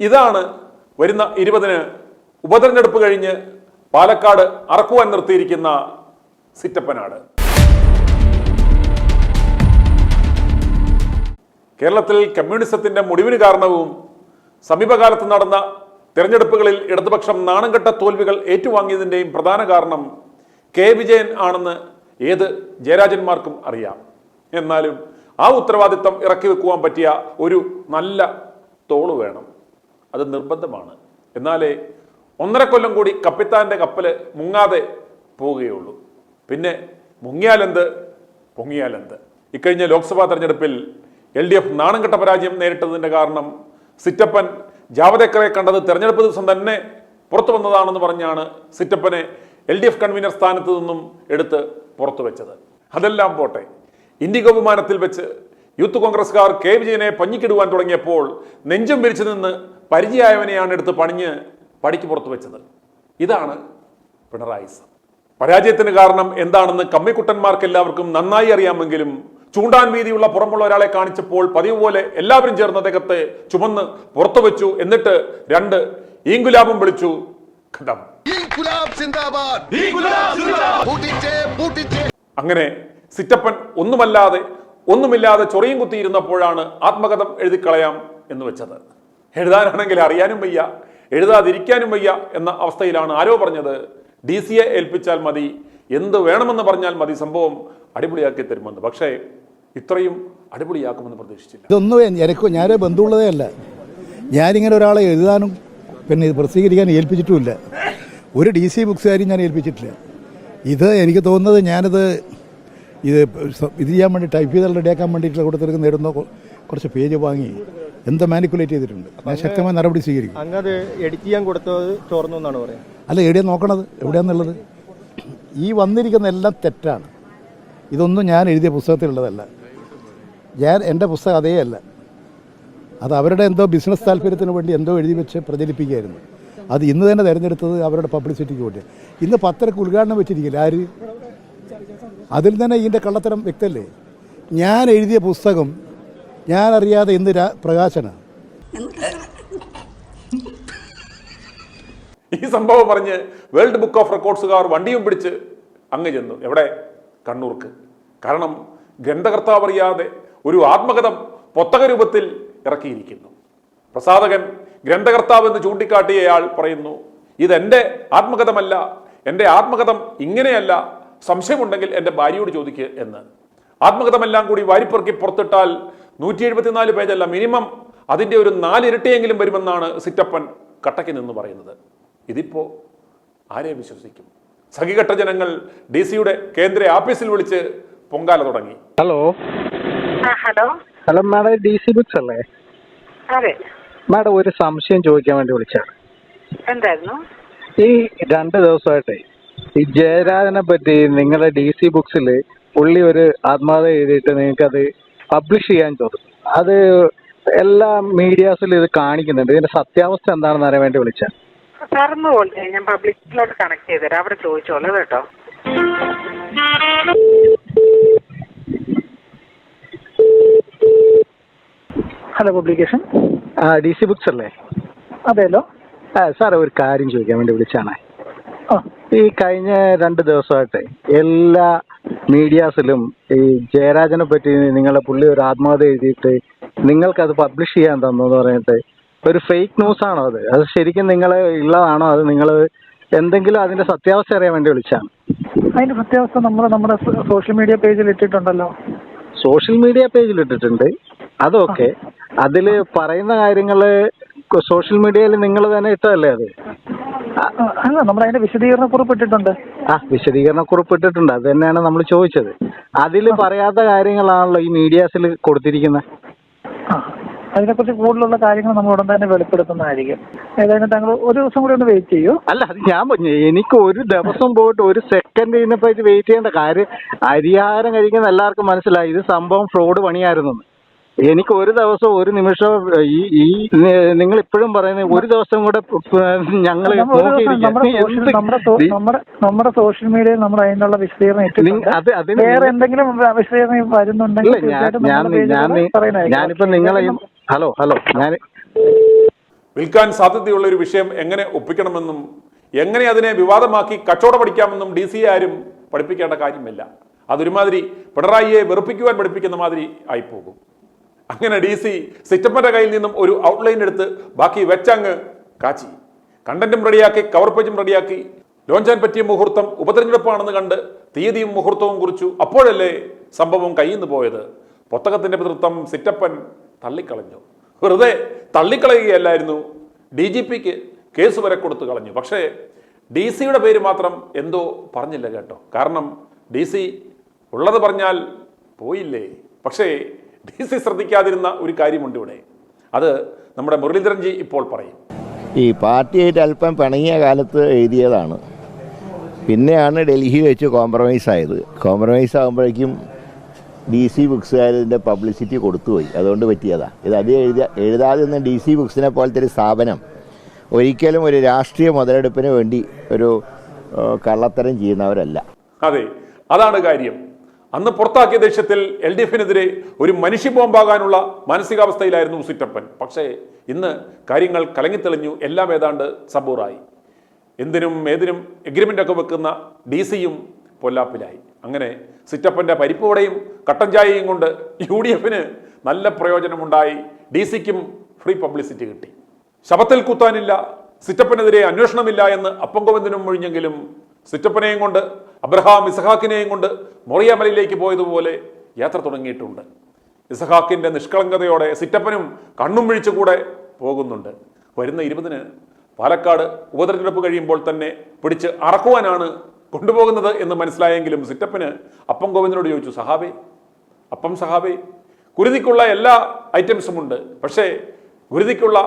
ഇതാണ് വരുന്ന 20-ന് ഉപതെരഞ്ഞെടുപ്പ് കഴിഞ്ഞ് പാലക്കാട് അറക്കുവാൻ നിർത്തിയിരിക്കുന്ന സിറ്റപ്പനാട്. കേരളത്തിൽ കമ്മ്യൂണിസത്തിന്റെ മുടിവിന് കാരണവും സമീപകാലത്ത് നടന്ന തെരഞ്ഞെടുപ്പുകളിൽ ഇടതുപക്ഷം നാണംകെട്ട തോൽവികൾ ഏറ്റുവാങ്ങിയതിൻ്റെയും പ്രധാന കാരണം കെ വിജയൻ ആണെന്ന് ഏത് ജയരാജന്മാർക്കും അറിയാം. എന്നാലും ആ ഉത്തരവാദിത്തം ഇറക്കി വെക്കുവാൻ പറ്റിയ ഒരു നല്ല തോള് വേണം, അത് നിർബന്ധമാണ്. എന്നാലേ 1.5 കൊല്ലം കൂടി കപ്പിത്താന്റെ കപ്പല് മുങ്ങാതെ പോവുകയുള്ളൂ. പിന്നെ മുങ്ങിയാലെന്ത് പൊങ്ങിയാലെന്ത്. ഇക്കഴിഞ്ഞ ലോക്സഭാ തെരഞ്ഞെടുപ്പിൽ LDF നാണംകെട്ട പരാജയം നേരിട്ടതിന്റെ കാരണം സിറ്റപ്പൻ ജാവദേക്കറെ കണ്ടത് തെരഞ്ഞെടുപ്പ് ദിവസം തന്നെ പുറത്തു വന്നതാണെന്ന് പറഞ്ഞാണ് സിറ്റപ്പനെ LDF കൺവീനർ സ്ഥാനത്ത് നിന്നും എടുത്ത് പുറത്തു വെച്ചത്. അതെല്ലാം പോട്ടെ, ഇൻഡിഗോ വിമാനത്തിൽ വെച്ച് യൂത്ത് കോൺഗ്രസ്സുകാർ കെ വിജയനെ പഞ്ഞിക്കിടുവാൻ തുടങ്ങിയപ്പോൾ നെഞ്ചും പിരിച്ചു നിന്ന് പരിചയമായവനെയാണ് എടുത്ത് പടിക്ക് പുറത്തു വെച്ചത്. ഇതാണ് പിണറായി. പരാജയത്തിന് കാരണം എന്താണെന്ന് കമ്മിക്കുട്ടന്മാർക്ക് എല്ലാവർക്കും നന്നായി അറിയാമെങ്കിലും ചൂണ്ടാൻ വീതിയുള്ള പുറമുള്ള ഒരാളെ കാണിച്ചപ്പോൾ പതിവ് പോലെ എല്ലാവരും ചേർന്ന് അദ്ദേഹത്തെ ചുമന്ന് പുറത്തു വെച്ചു. എന്നിട്ട് 2 ഈങ്കുലാബും വിളിച്ചു. അങ്ങനെ സിറ്റപ്പൻ ഒന്നുമില്ലാതെ ചൊറിയും കുത്തിയിരുന്നപ്പോഴാണ് ആത്മകഥം എഴുതിക്കളയാം എന്ന് വെച്ചത്. എഴുതാനാണെങ്കിൽ അറിയാനും വയ്യ, എഴുതാതിരിക്കാനും വയ്യ എന്ന അവസ്ഥയിലാണ് ആരോ പറഞ്ഞത് DC-യെ ഏൽപ്പിച്ചാൽ മതി, എന്ത് വേണമെന്ന് പറഞ്ഞാൽ മതി, സംഭവം അടിപൊളിയാക്കി തരുമെന്ന്. പക്ഷേ ഇത്രയും അടിപൊളിയാക്കുമെന്ന് പ്രതീക്ഷിച്ചില്ല. ഇതൊന്നും ഞാനേ ബന്ധമുള്ളതേ അല്ല. ഞാനിങ്ങനെ ഒരാളെ എഴുതാനും പിന്നെ പ്രസിദ്ധീകരിക്കാൻ ഏൽപ്പിച്ചിട്ടുമില്ല. ഒരു DC ബുക്സുകാരും ഞാൻ ഏൽപ്പിച്ചിട്ടില്ല. ഇത് എനിക്ക് തോന്നുന്നത് ഇത് ചെയ്യാൻ വേണ്ടി ടൈപ്പ് ചെയ്ത് റെഡിയാക്കാൻ വേണ്ടിയിട്ടുള്ള കൊടുത്തിട്ട് നേടുന്ന കുറച്ച് പേജ് വാങ്ങി എന്താ മാനിക്കുലേറ്റ് ചെയ്തിട്ടുണ്ട്. ഞാൻ ശക്തമായ നടപടി സ്വീകരിക്കും. അങ്ങനെ എഡിറ്റ് ചെയ്യാൻ കൊടുത്തത് ചോർന്നു എന്നാണ് പറയുന്നത്. അല്ല, എവിടെയാണ് നോക്കണത്, എവിടെയാണെന്നുള്ളത്. ഈ വന്നിരിക്കുന്ന എല്ലാം തെറ്റാണ്. ഇതൊന്നും ഞാൻ എഴുതിയ പുസ്തകത്തിലുള്ളതല്ല. എൻ്റെ പുസ്തകം അതേ അല്ല. അത് അവരുടെ എന്തോ ബിസിനസ് താല്പര്യത്തിന് വേണ്ടി എന്തോ എഴുതി വെച്ച് പ്രചരിപ്പിക്കുകയായിരുന്നു. അത് ഇന്ന് തന്നെ തിരഞ്ഞെടുത്തത് അവരുടെ പബ്ലിസിറ്റിക്ക് വേണ്ടി. ഇന്ന് 10:30 ഉദ്ഘാടനം വെച്ചിരിക്കില്ല ആര്? അതിൽ തന്നെ ഇതിൻ്റെ കള്ളത്തരം വ്യക്തമല്ലേ. ഞാൻ എഴുതിയ പുസ്തകം ഞാൻ അറിയാതെ ഇന്ന് പ്രകാശന ഈ സംഭവം പറഞ്ഞ് വേൾഡ് ബുക്ക് ഓഫ് റെക്കോർഡ്സുകാർ വണ്ടിയും പിടിച്ച് അങ്ങ് ചെന്നു. എവിടെ? കണ്ണൂർക്ക്. കാരണം ഗ്രന്ഥകർത്താവ് അറിയാതെ ഒരു ആത്മകഥം പൊത്തക രൂപത്തിൽ ഇറക്കിയിരിക്കുന്നു. പ്രസാധകൻ ഗ്രന്ഥകർത്താവ് എന്ന് ചൂണ്ടിക്കാട്ടിയയാൾ പറയുന്നു, ഇതെൻ്റെ ആത്മകഥമല്ല, എൻ്റെ ആത്മകഥം ഇങ്ങനെയല്ല, സംശയമുണ്ടെങ്കിൽ എൻ്റെ ഭാര്യയോട് ചോദിക്കുക എന്ന്. ആത്മകഥമെല്ലാം കൂടി വാരിപ്പെറുക്കി പുറത്തിട്ടാൽ 174 പേജല്ല, മിനിമം അതിൻ്റെ ഒരു 4 ഇരട്ടിയെങ്കിലും വരുമെന്നാണ് സിറ്റപ്പൻ കട്ടയ്ക്ക് നിന്ന് പറയുന്നത്. ഇതിപ്പോ ആരെ വിശ്വസിക്കും? സഖികെട്ട ജനങ്ങൾ DC-യുടെ കേന്ദ്ര ആഫീസിൽ വിളിച്ച് പൊങ്കാല തുടങ്ങി. ഹലോ മാഡം, DC ബുക്സ് അല്ലേ? അതെ മാഡം, ഒരു സംശയം ചോദിക്കാൻ വേണ്ടി വിളിച്ചാണ്. എന്തായിരുന്നു? ഈ 2 ദിവസമായിട്ടേ ഈ ജയരാജനെ പറ്റി നിങ്ങളുടെ DC ബുക്സിൽ പുള്ളി ഒരു ആത്മകഥ എഴുതിയിട്ട് നിങ്ങൾക്കത് പബ്ലിഷ് ചെയ്യാൻ ചോദിച്ചു. അത് എല്ലാ മീഡിയാസിലും ഇത് കാണിക്കുന്നുണ്ട്. ഇതിന്റെ സത്യാവസ്ഥ എന്താണെന്ന് അറിയാൻ വേണ്ടി വിളിച്ചാണ്. സാറിന് പോലെ ഞാൻ പബ്ലിക്കിലോട്ട് കണക്ട് ചെയ്തുതരാം, അവിടെ ചോദിച്ചോളൂ കേട്ടോ. ഹലോ, പബ്ലിക്കേഷൻ DC ബുക്സ് അല്ലേ? അതെല്ലോ. സാറേ, ഒരു കാര്യം ചോദിക്കാൻ വേണ്ടി വിളിച്ചാണ്. ഈ കഴിഞ്ഞ 2 ദിവസമായിട്ട് എല്ലാ മീഡിയാസിലും ഈ ജയരാജനെ പറ്റി പുള്ളി ഒരു ആത്മകഥ എഴുതിയിട്ട് നിങ്ങൾക്കത് പബ്ലിഷ് ചെയ്യാൻ തന്നു എന്ന് പറഞ്ഞിട്ട് ഒരു ഫേക്ക് ന്യൂസ് ആണോ അത് ശരിക്കും നിങ്ങൾ ഉള്ളതാണോ? അത് നിങ്ങൾ എന്തെങ്കിലും അതിന്റെ സത്യാവസ്ഥ അറിയാൻ വേണ്ടി വിളിച്ചാണ്. അതിന്റെ സത്യാവസ്ഥ നമ്മുടെ സോഷ്യൽ മീഡിയ പേജിൽ ഇട്ടിട്ടുണ്ടല്ലോ. സോഷ്യൽ മീഡിയ പേജിൽ ഇട്ടിട്ടുണ്ട്, അതൊക്കെ. അതിൽ പറയുന്ന കാര്യങ്ങള് സോഷ്യൽ മീഡിയയിൽ നിങ്ങൾ തന്നെ ഇട്ടതല്ലേ അത്? അല്ല, നമ്മൾ അതിന്റെ വിശദീകരണക്കുറിപ്പ് ഇട്ടിട്ടുണ്ട്. വിശദീകരണക്കുറിപ്പ് ഇട്ടിട്ടുണ്ട്, അത് തന്നെയാണ് നമ്മൾ ചോദിച്ചത്. അതിൽ പറയാത്ത കാര്യങ്ങളാണല്ലോ ഈ മീഡിയാസിൽ കൊടുത്തിരിക്കുന്നത്. അതിനെക്കുറിച്ച് കൂടുതലുള്ള കാര്യങ്ങൾ നമ്മൾ ഉടൻ തന്നെ വെളിപ്പെടുത്തുന്നതായിരിക്കും. ഏതായാലും താങ്കൾ ഒരു ദിവസം കൂടി ഒന്ന് വെയിറ്റ് ചെയ്യൂ. അല്ല, അത് ഞാൻ പറഞ്ഞു, എനിക്ക് ഒരു ദിവസം പോയിട്ട് ഒരു സെക്കൻഡ് ഇതിനെപ്പറ്റി വെയിറ്റ് ചെയ്യേണ്ട കാര്യം. അരിയാഹാരം കഴിക്കുന്ന എല്ലാവർക്കും മനസ്സിലായി ഇത് സംഭവം ഫ്രോഡ് പണിയായിരുന്നു. എനിക്ക് ഒരു ദിവസം ഒരു നിമിഷം ഈ നിങ്ങൾ ഇപ്പോഴും പറയുന്നത് ഒരു ദിവസം കൂടെ ഞങ്ങൾ നമ്മുടെ സോഷ്യൽ മീഡിയയിൽ നമ്മൾ അതിനുള്ള വിശദീകരണം വേറെ എന്തെങ്കിലും വിശദീകരണം വരുന്നുണ്ടെങ്കിൽ ഞാനിപ്പോ നിങ്ങളെ ഹലോ വിൽക്കാൻ സാധ്യതയുള്ള ഒരു വിഷയം എങ്ങനെ ഒപ്പിക്കണമെന്നും എങ്ങനെ അതിനെ വിവാദമാക്കി കച്ചവടം പഠിക്കാമെന്നും ഡി സി ആരും പഠിപ്പിക്കേണ്ട കാര്യമില്ല. അതൊരുമാതിരി പിണറായിയെ വെറുപ്പിക്കുവാൻ പഠിപ്പിക്കുന്ന മാതിരി ആയിപ്പോകും. അങ്ങനെ ഡി സി സിറ്റപ്പന്റെ കയ്യിൽ നിന്നും ഒരു ഔട്ട്ലൈൻ എടുത്ത് ബാക്കി വെച്ചങ്ങ് കാച്ചി, കണ്ടന്റും റെഡിയാക്കി, കവർ പേജും റെഡിയാക്കി, ലോഞ്ചാൻ പറ്റിയ മുഹൂർത്തം ഉപതെരഞ്ഞെടുപ്പാണെന്ന് കണ്ട് തീയതിയും മുഹൂർത്തവും കുറിച്ചു. അപ്പോഴല്ലേ സംഭവം കയ്യിൽ നിന്ന് പോയത്. പുസ്തകത്തിന്റെ പിതൃത്വം സിറ്റപ്പൻ തള്ളിക്കളഞ്ഞു. വെറുതെ തള്ളിക്കളയുകയല്ലായിരുന്നു, DGPക്ക് കേസ് വരെ കൊടുത്തു കളഞ്ഞു. പക്ഷേ ഡി സിയുടെ പേര് മാത്രം എന്തോ പറഞ്ഞില്ല കേട്ടോ. കാരണം ഡി സി ഉള്ളത് പറഞ്ഞാൽ പോയില്ലേ. പക്ഷേ ഡി സി ശ്രദ്ധിക്കാതിരുന്ന ഒരു കാര്യമുണ്ട് ഇവിടെ. അത് നമ്മുടെ മുരളീധരൻജി ഇപ്പോൾ പറയും. ഈ പാർട്ടിയായിട്ട് അല്പം പിണങ്ങിയ കാലത്ത് എഴുതിയതാണ്. പിന്നെയാണ് ഡൽഹിയിൽ വെച്ച് കോംപ്രമൈസ് ആയത്. കോംപ്രമൈസ് ആകുമ്പോഴേക്കും DC ബുക്സുകാരതിൻ്റെ പബ്ലിസിറ്റി കൊടുത്തുപോയി. അതുകൊണ്ട് പറ്റിയതാണ്. ഇത് അധികം എഴുതാതെ നിന്ന് DC ബുക്സിനെ പോലത്തെ ഒരു സ്ഥാപനം ഒരിക്കലും ഒരു രാഷ്ട്രീയ മുതലെടുപ്പിന് വേണ്ടി ഒരു കള്ളത്തരം ചെയ്യുന്നവരല്ല. അതെ, അതാണ് കാര്യം. അന്ന് പുറത്താക്കിയ ദേഷ്യത്തിൽ LDFനെതിരെ ഒരു മനുഷ്യ ബോംബാകാനുള്ള മാനസികാവസ്ഥയിലായിരുന്നു സിറ്റപ്പൻ. പക്ഷേ ഇന്ന് കാര്യങ്ങൾ കലങ്ങിത്തെളിഞ്ഞു. എല്ലാം ഏതാണ്ട് സബൂറായി. എന്തിനും ഏതിനും എഗ്രിമെൻ്റ് ഒക്കെ വെക്കുന്ന DCയും പൊല്ലാപ്പിലായി. അങ്ങനെ സിറ്റപ്പൻ്റെ പരിപ്പുവടയും കട്ടൻ ചായയും കൊണ്ട് UDFന് നല്ല പ്രയോജനമുണ്ടായി. DCക്കും ഫ്രീ പബ്ലിസിറ്റി കിട്ടി. ശബത്തിൽ കുത്താനില്ല, സിറ്റപ്പനെതിരെ അന്വേഷണമില്ല എന്ന് അപ്പംഗോവിന്ദനും ഒഴിഞ്ഞെങ്കിലും സിറ്റപ്പനെയും കൊണ്ട് അബ്രഹാം ഇസഹാക്കിനെയും കൊണ്ട് മൊറിയാമലയിലേക്ക് പോയതുപോലെ യാത്ര തുടങ്ങിയിട്ടുണ്ട്. ഇസഹാക്കിന്റെ നിഷ്കളങ്കതയോടെ സിറ്റപ്പനും കണ്ണും വിഴിച്ചുകൂടെ പോകുന്നുണ്ട്. വരുന്ന 20-ന് പാലക്കാട് ഉപതെരഞ്ഞെടുപ്പ് കഴിയുമ്പോൾ തന്നെ പിടിച്ച് അറക്കുവാനാണ് കൊണ്ടുപോകുന്നത് എന്ന് മനസ്സിലായെങ്കിലും സിറ്റപ്പന് അപ്പംഗോവിന്ദനോട് ചോദിച്ചു, സഹാബേ, അപ്പം സഹാബേ, കുരുതിക്കുള്ള എല്ലാ ഐറ്റംസും ഉണ്ട്, പക്ഷേ കുരുതിക്കുള്ള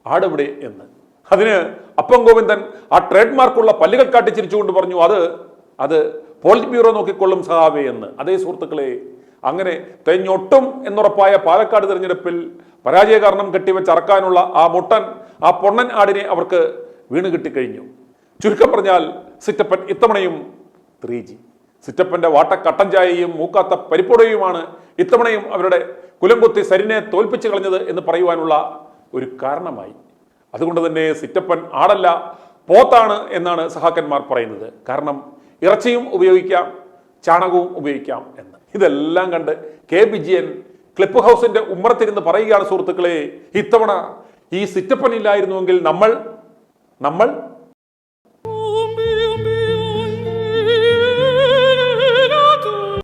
ആടെവിടെ എന്ന്. അതിന് അപ്പംഗോവിന്ദൻ ആ ട്രേഡ് മാർക്കുള്ള പല്ലുകൾ കാട്ടിച്ചിരിച്ചുകൊണ്ട് പറഞ്ഞു, അത് പോളിറ്റ് ബ്യൂറോ നോക്കിക്കൊള്ളും സഹാബേ എന്ന്. അതേ സുഹൃത്തുക്കളെ, അങ്ങനെ തെഞ്ഞൊട്ടും എന്നുറപ്പായ പാലക്കാട് തെരഞ്ഞെടുപ്പിൽ പരാജയ കാരണം കെട്ടിവെച്ച് അറക്കാനുള്ള ആ പൊണ്ണൻ ആടിനെ അവർക്ക് വീണ് കിട്ടിക്കഴിഞ്ഞു. ചുരുക്കം പറഞ്ഞാൽ സിറ്റപ്പൻ ഇത്തവണയും 3G. സിറ്റപ്പന്റെ വാട്ടക്കട്ടൻ ചായയും മൂക്കാത്ത പരിപ്പുടയുമാണ് ഇത്തവണയും അവരുടെ കുലംകുത്തി സരിനെ തോൽപ്പിച്ചു കളഞ്ഞത് എന്ന് പറയുവാനുള്ള ഒരു കാരണമായി. അതുകൊണ്ട് തന്നെ സിറ്റപ്പൻ ആടല്ല, പോത്താണ് എന്നാണ് സഹാക്കന്മാർ പറയുന്നത്. കാരണം ഇറച്ചിയും ഉപയോഗിക്കാം, ചാണകവും ഉപയോഗിക്കാം എന്ന്. ഇതെല്ലാം കണ്ട് കെ വിജയൻ ക്ലിപ്പ് ഹൗസിന്റെ ഉമ്മറത്തിരുന്ന് പറയുകയാണ്, സുഹൃത്തുക്കളെ, ഇത്തവണ ഈ സിറ്റപ്പൻ ഇല്ലായിരുന്നുവെങ്കിൽ നമ്മൾ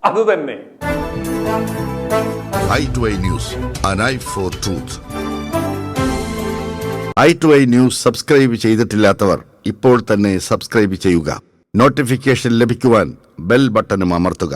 അത് തന്നെ. i2i News, an eye for truth. i2i News subscribe ചെയ്തിട്ടില്ലാത്തവർ ഇപ്പോൾ തന്നെ സബ്സ്ക്രൈബ് ചെയ്യുക. നോട്ടിഫിക്കേഷൻ ലഭിക്കുവാൻ ബെൽ ബട്ടണും അമർത്തുക.